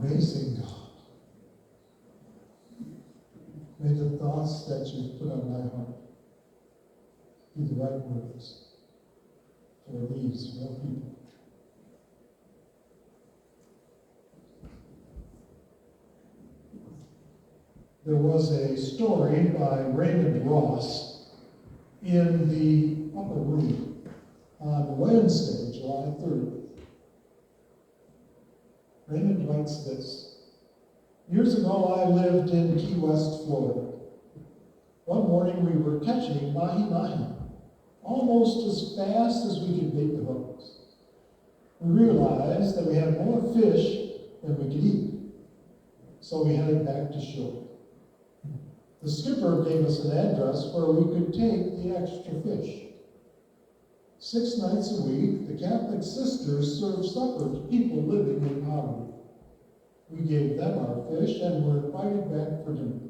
Amazing God. May the thoughts that you've put on my heart be the right words for these real people. There was a story by Raymond Ross in the upper room on Wednesday, July 30th. Raymond writes this. Years ago, I lived in Key West, Florida. One morning, we were catching mahi-mahi, almost as fast as we could bait the hooks. We realized that we had more fish than we could eat, so we headed back to shore. The skipper gave us an address where we could take the extra fish. 6 nights a week, the Catholic sisters served supper to people living in poverty. We gave them our fish and were invited back for dinner.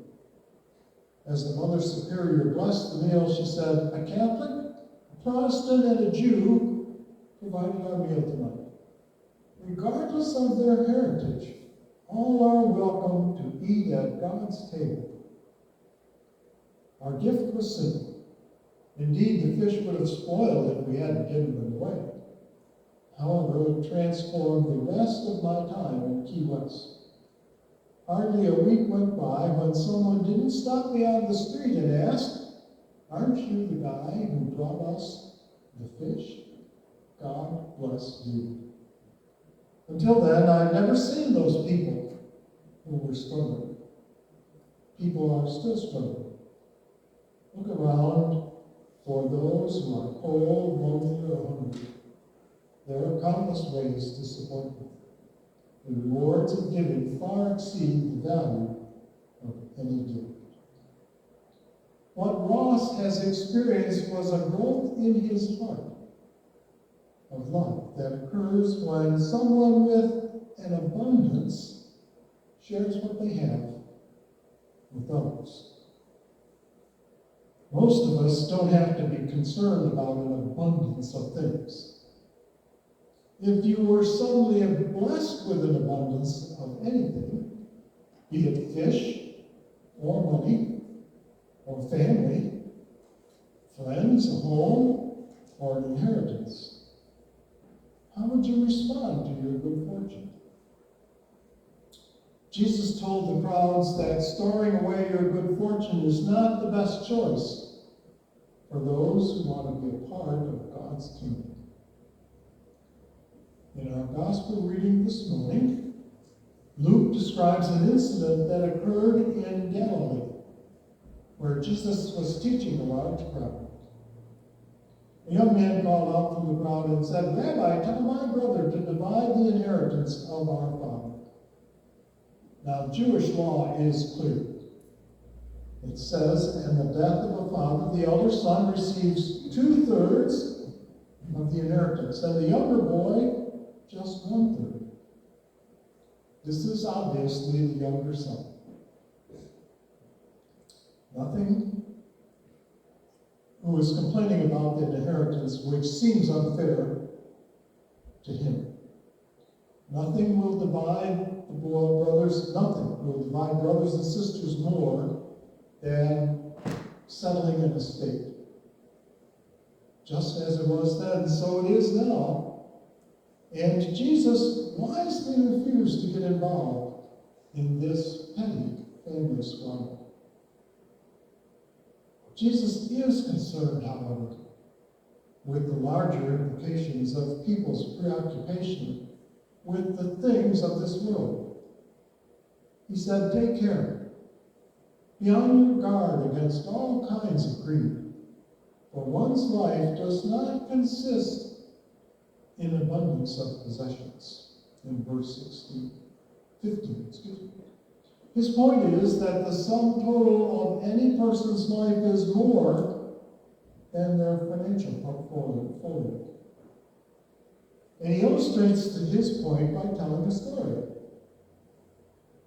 As the Mother Superior blessed the meal, she said, "A Catholic, a Protestant, and a Jew provided our meal tonight. Regardless of their heritage, all are welcome to eat at God's table." Our gift was simple. Indeed, the fish would have spoiled if we hadn't given them away. However, it transformed the rest of my time in Key West. Hardly a week went by when someone didn't stop me on the street and asked, "Aren't you the guy who brought us the fish? God bless you." Until then, I'd never seen those people who were struggling. People are still struggling. Look around for those who are cold, lonely, or hungry. There are countless ways to support them. The rewards of giving far exceed the value of any gift. What Ross has experienced was a growth in his heart of love that occurs when someone with an abundance shares what they have with others. Most of us don't have to be concerned about an abundance of things. If you were suddenly blessed with an abundance of anything, be it fish, or money, or family, friends, a home, or an inheritance, how would you respond to your good fortune? Jesus told the crowds that storing away your good fortune is not the best choice for those who want to be a part of God's kingdom. In our gospel reading this morning, Luke describes an incident that occurred in Galilee, where Jesus was teaching a large crowd. A young man called out from the crowd and said, "Rabbi, tell my brother to divide the inheritance of our father." Now, Jewish law is clear. It says, "In the death of a father, the elder son receives 2/3 of the inheritance, and the younger boy just 1/3. This is obviously the younger son. Who is complaining about the inheritance, which seems unfair to him. Nothing will divide brothers and sisters more than settling an estate. Just as it was then, so it is now. And Jesus wisely refused to get involved in this petty family squabble. Jesus is concerned, however, with the larger implications of people's preoccupation with the things of this world. He said, "Take care. Be on your guard against all kinds of greed, for one's life does not consist in abundance of possessions," in verse 15. His point is that the sum total of any person's life is more than their financial portfolio. And he illustrates his point by telling a story.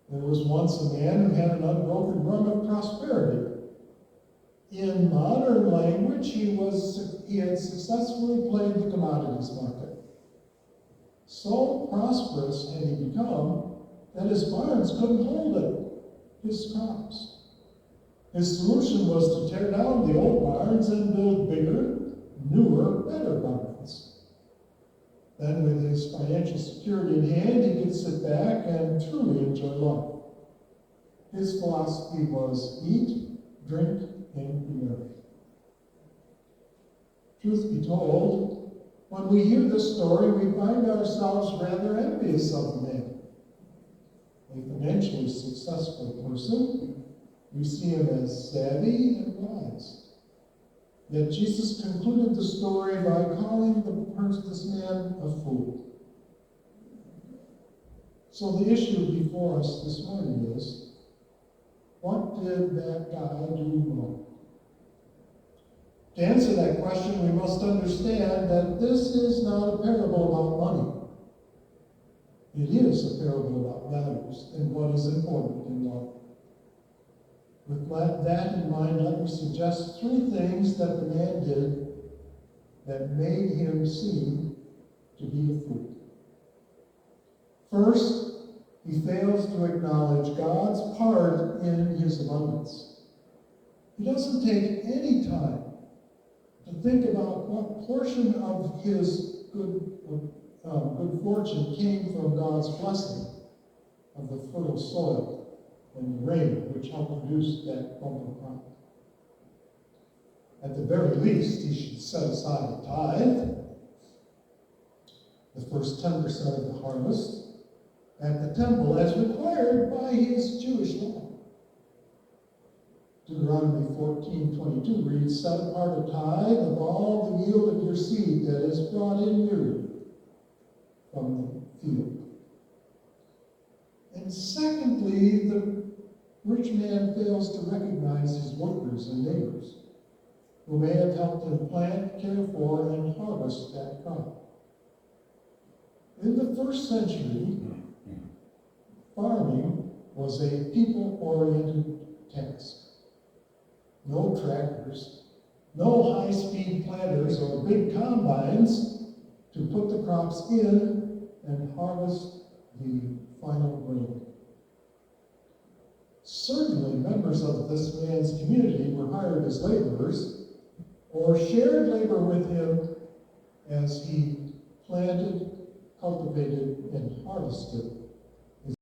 There was once a man who had an unbroken run of prosperity. In modern language, he had successfully played the commodities market. So prosperous had he become that his barns couldn't hold it, his crops. His solution was to tear down the old barns and build bigger, newer, better barns. Then with his financial security in hand, he could sit back and truly enjoy life. His philosophy was eat, drink, and be merry. Truth be told, when we hear this story, we find ourselves rather envious of the man. A financially successful person, we see him as savvy and wise. Yet Jesus concluded the story by calling this man a fool. So the issue before us this morning is, what did that guy do wrong? To answer that question, we must understand that this is not a parable about money. It is a parable about values and what is important in life. With that in mind, let me suggest three things that the man did that made him seem to be a fool. First, he fails to acknowledge God's part in his abundance. He doesn't take any time to think about what portion of his good fortune came from God's blessing of the fertile soil and the rain which helped produce that bumper crop. At the very least, he should set aside a tithe, the first 10% of the harvest, at the temple as required by his Jewish law. Deuteronomy 14:22 reads, "Set apart a tithe of all the yield of your seed that is brought in yearly from the field." And secondly, the rich man fails to recognize his workers and neighbors who may have helped him plant, care for, and harvest that crop. In the first century, farming was a people-oriented task. No tractors, no high-speed planters or big combines to put the crops in and harvest the final grain. Certainly, members of this man's community were hired as laborers or shared labor with him as he planted, cultivated, and harvested